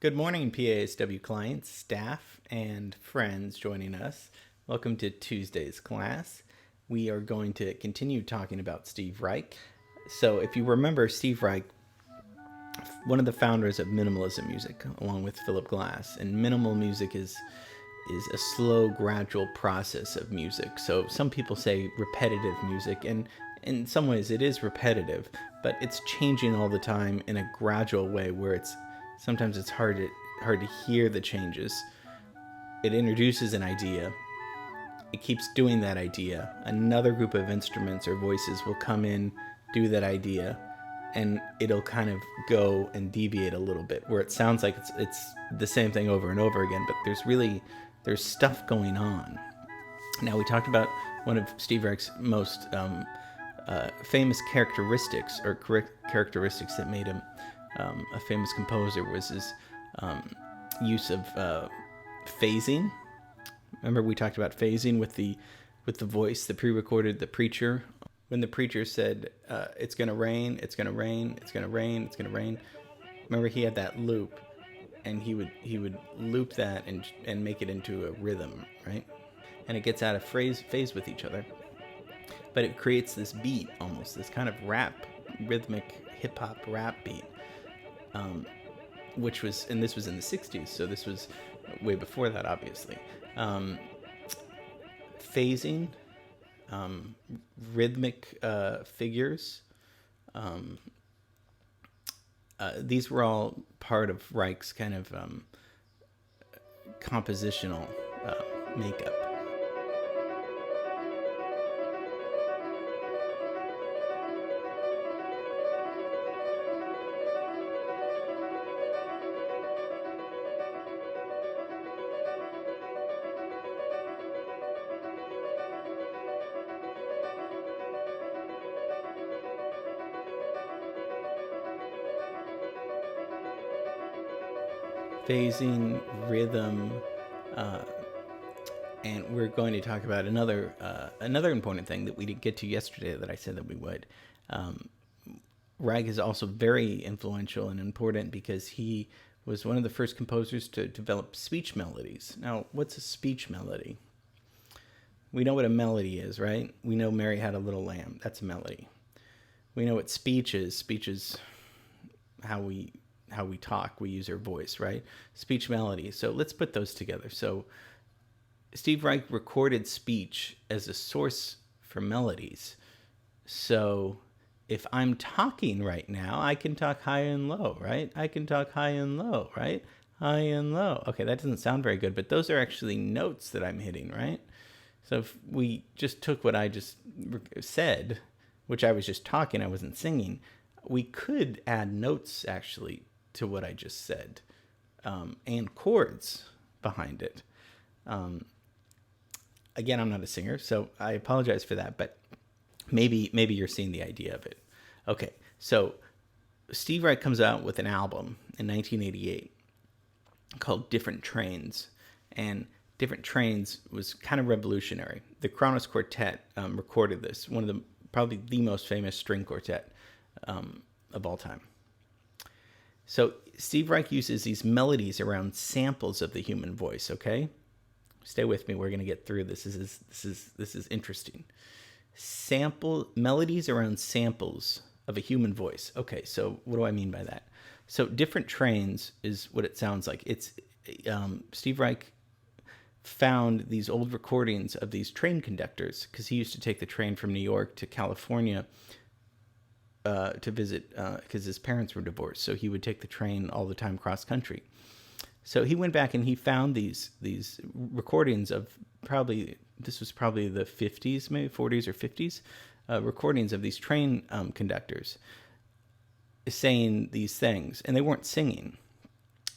Good morning, PASW clients, staff, and friends joining us. Welcome to Tuesday's class. We are going to continue talking about Steve Reich. So if you remember, Steve Reich, one of the founders of minimalism music, along with Philip Glass. And minimal music is a slow, gradual process of music. So some people say repetitive music, and in some ways it is repetitive, but it's changing all the time in a gradual way where sometimes it's hard to hear the changes. It introduces an idea. It keeps doing that idea. Another group of instruments or voices will come in, do that idea, and it'll kind of go and deviate a little bit, where it sounds like it's the same thing over and over again, but there's stuff going on. Now, we talked about one of Steve Reich's most famous characteristics, or characteristics that made him a famous composer, was his use of phasing. Remember, we talked about phasing with the voice, the pre-recorded, the preacher. When the preacher said, "It's gonna rain, it's gonna rain, it's gonna rain, it's gonna rain," remember he had that loop, and he would loop that and make it into a rhythm, right? And it gets out of phase with each other, but it creates this beat, almost this kind of rhythmic hip hop rap beat. Which was, and this was in the 60s, so this was way before that, obviously. Phasing, rhythmic figures, these were all part of Reich's kind of compositional makeup. Phasing, rhythm, and we're going to talk about another important thing that we didn't get to yesterday that I said that we would. Reich is also very influential and important because he was one of the first composers to develop speech melodies. Now, what's a speech melody? We know what a melody is, right? We know Mary Had a Little Lamb. That's a melody. We know what speech is. Speech is how we talk. We use our voice, right? Speech melody. So let's put those together. So Steve Reich recorded speech as a source for melodies. So if I'm talking right now, I can talk high and low, right? I can talk high and low, right? High and low. Okay, that doesn't sound very good, but those are actually notes that I'm hitting, right? So if we just took what I just said, which I was just talking, I wasn't singing, we could add notes actually to what I just said, and chords behind it. Again, I'm not a singer, so I apologize for that, but maybe you're seeing the idea of it. Okay, so Steve Reich comes out with an album in 1988 called Different Trains, and Different Trains was kind of revolutionary. The Kronos Quartet recorded this, one of probably the most famous string quartet of all time. So Steve Reich uses these melodies around samples of the human voice. Okay, stay with me. We're going to get through this. This is interesting. Melodies around samples of a human voice. Okay, so what do I mean by that? So Different Trains is what it sounds like. It's Steve Reich found these old recordings of these train conductors because he used to take the train from New York to California to visit because his parents were divorced, so he would take the train all the time cross country. So he went back and he found these recordings of this was probably the 50s, maybe 40s or 50s, recordings of these train conductors saying these things, and they weren't singing.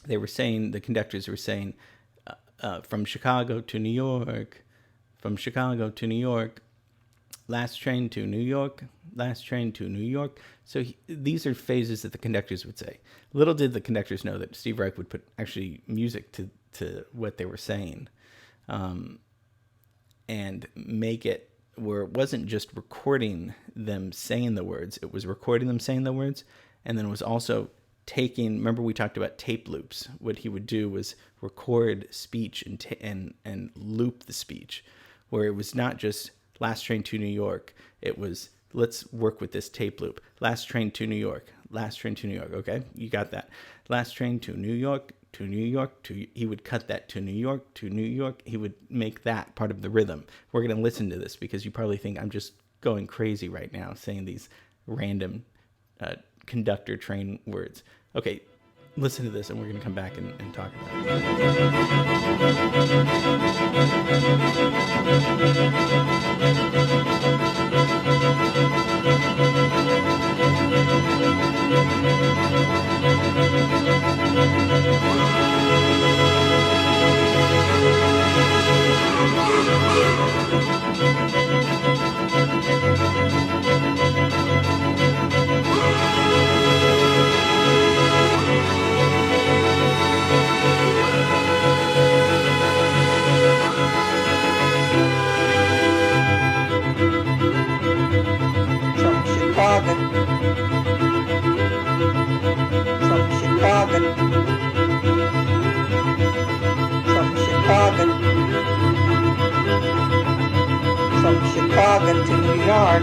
The conductors were saying, from Chicago to New York, from Chicago to New York, last train to New York, last train to New York. So these are phases that the conductors would say. Little did the conductors know that Steve Reich would put actually music to what they were saying, and make it where it wasn't just recording them saying the words, it was recording them saying the words, and then it was also remember we talked about tape loops. What he would do was record speech and loop the speech, where it was not just last train to New York. It was, let's work with this tape loop. Last train to New York. Last train to New York. Okay, you got that. Last train to New York. To New York. He would cut that to New York. To New York. He would make that part of the rhythm. We're going to listen to this because you probably think I'm just going crazy right now saying these random conductor train words. Okay, listen to this and we're going to come back and talk about Chicago to New York.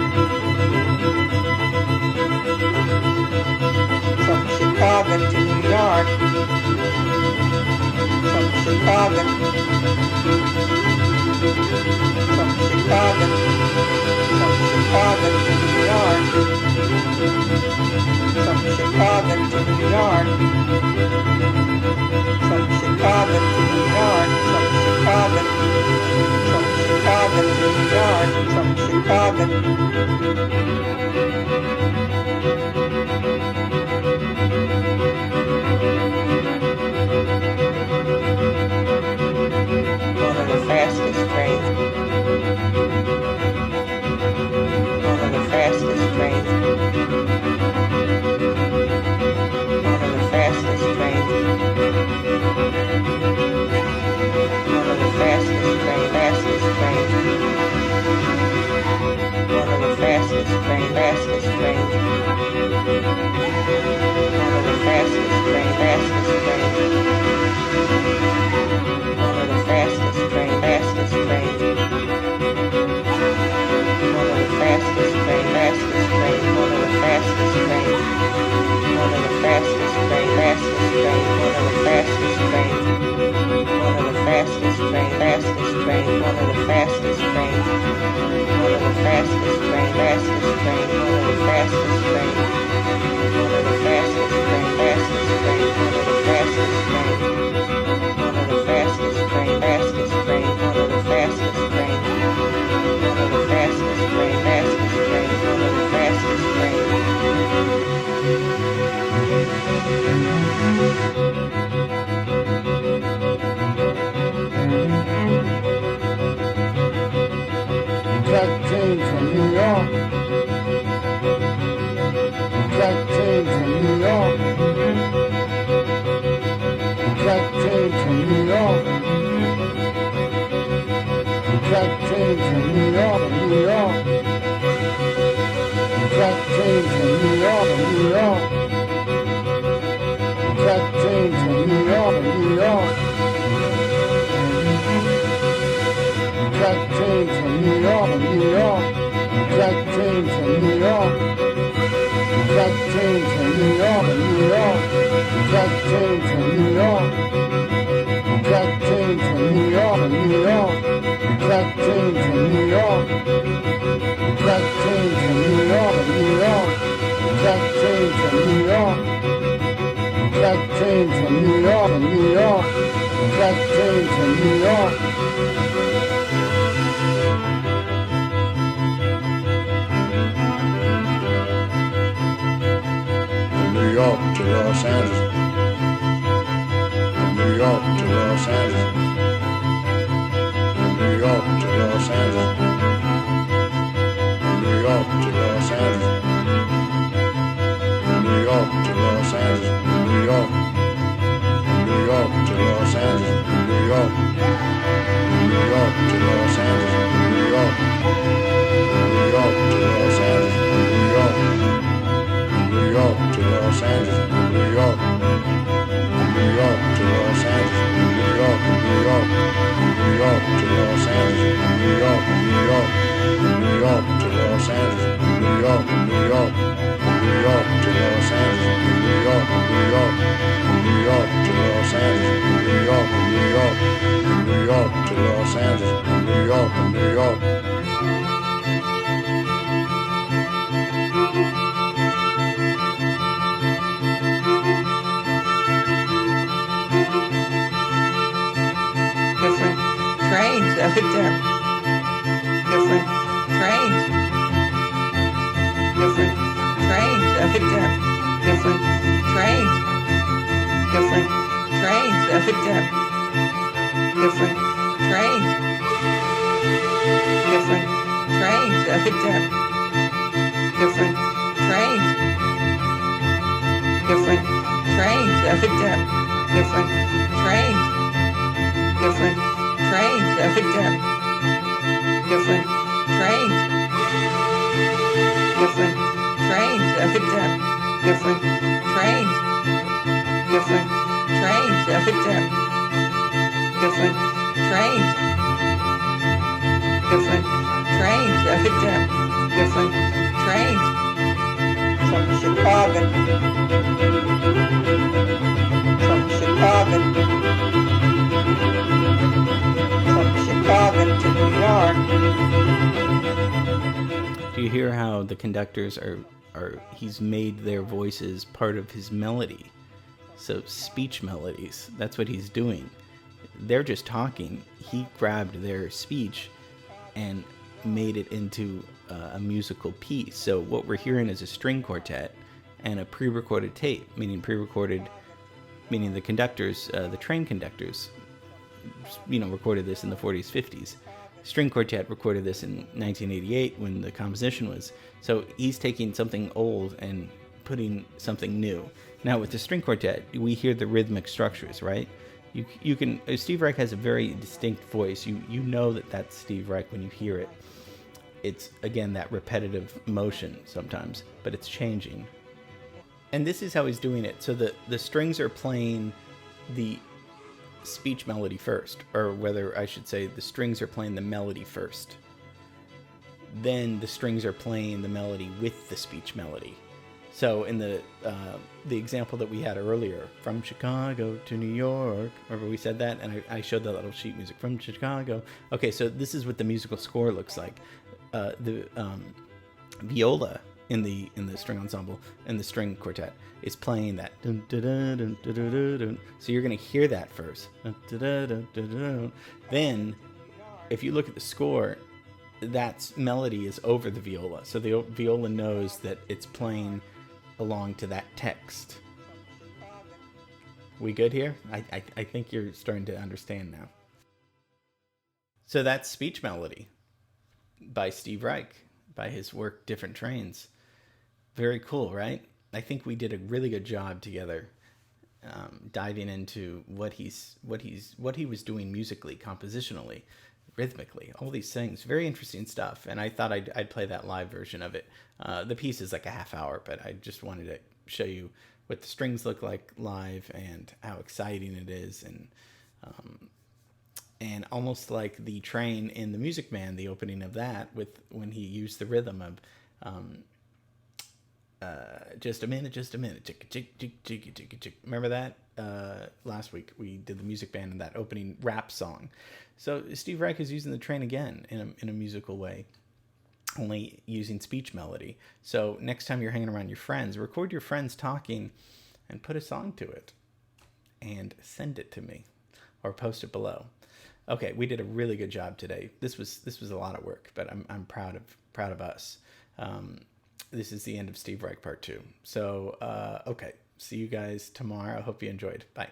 From Chicago to New York. From Chicago. From Chicago. From Chicago to New York. From Chicago to New York. From Chicago to New York. From Chicago. From Chicago to New York. From Chicago. One of the fastest trains. One of the fastest trains. One of the fastest trains. One of the fastest train, fastest train. One of the fastest train, fastest train. One of the fastest train, fastest train. One of the fastest train, fastest train. One of the fastest train, fastest train. One of the fastest train. One of the fastest train, fastest train. One of the fastest train. One of the fastest train, fastest train. One of the fastest train. One of the fastest train, fastest train. One of the fastest train. One of the fastest train, fastest train. One of the fastest train. One of the fastest train, fastest train. One of the fastest train. One of the fastest train, fastest train. One of the fastest train. Track train from New York. Track train from New York. Track train from New York. Track train from New York, New York. Track train from New York, New York. Track train from New York, New York. Track train from New York, New York. Track train from New York. Track train from New York, New York. Track train from New York. Track train from New York, New York. Track train from New York. Track train from New York, New York. Track train from New York. Track train from New York, New York. Track train from New York. New York to Los Angeles. From New York to Los Angeles. From New York to Los Angeles. From New York to Los Angeles. From New York to Los Angeles. New York. New York to Los Angeles. New York. New York to Los Angeles. New York. New York to Los Angeles. New York. New York to Los Angeles, New York. York to Los Angeles, New York, New York, New York to Los Angeles, New York, New York, New York to Los Angeles, New York, New York, New York to Los Angeles, New York, New York, New York to Los Angeles, New York, New York. Different trains every day. Different trains. Different trains every day. Different trains. Different trains every day. Different trains. Different trains every day. Different trains. Different trains every day. Different trains. Different trains every day. Different trains. Different trains every day. Different trains. Different trains every day. Different trains. Different trains every day. Different trains. From Chicago. From Chicago. From Chicago to New York. Do you hear how the conductors are he's made their voices part of his melody? So speech melodies, that's what he's doing. They're just talking. He grabbed their speech and made it into a musical piece. So what we're hearing is a string quartet and a pre-recorded tape, meaning the conductors, the train conductors, recorded this in the 40s, 50s. String quartet recorded this in 1988 when the composition was. So he's taking something old and putting something new. Now with the string quartet, we hear the rhythmic structures, right? You can. Steve Reich has a very distinct voice. You know that that's Steve Reich when you hear it. It's again that repetitive motion sometimes, but it's changing. And this is how he's doing it. So the strings are playing the speech melody first, or whether I should say the strings are playing the melody first. Then the strings are playing the melody with the speech melody. So in the example that we had earlier, from Chicago to New York, remember we said that, and I showed that little sheet music from Chicago. Okay, so this is what the musical score looks like. The viola in the string ensemble and the string quartet is playing that dun, dun, dun, dun, dun, dun, dun, dun. So you're going to hear that first. Dun, dun, dun, dun, dun, dun. Then if you look at the score, that melody is over the viola, so the viola knows that it's playing along to that text. We good here? I think you're starting to understand now. So that's speech melody by Steve Reich, by his work Different Trains. Very cool, right? I think we did a really good job together, diving into what he was doing musically, compositionally, rhythmically, all these things. Very interesting stuff. And I thought I'd play that live version of it. The piece is like a half hour, but I just wanted to show you what the strings look like live and how exciting it is, and almost like the train in The Music Man, the opening of that, with when he used the rhythm of just a minute, chick, chick, chick, chick, chick, chick. Remember that? Last week we did the Music Band and that opening rap song. So Steve Reich is using the train again in a musical way, only using speech melody. So next time you're hanging around your friends, record your friends talking and put a song to it and send it to me or post it below. Okay, we did a really good job today. This was a lot of work, but I'm proud of us. This is the end of Steve Reich Part 2. So okay, see you guys tomorrow. I hope you enjoyed. Bye.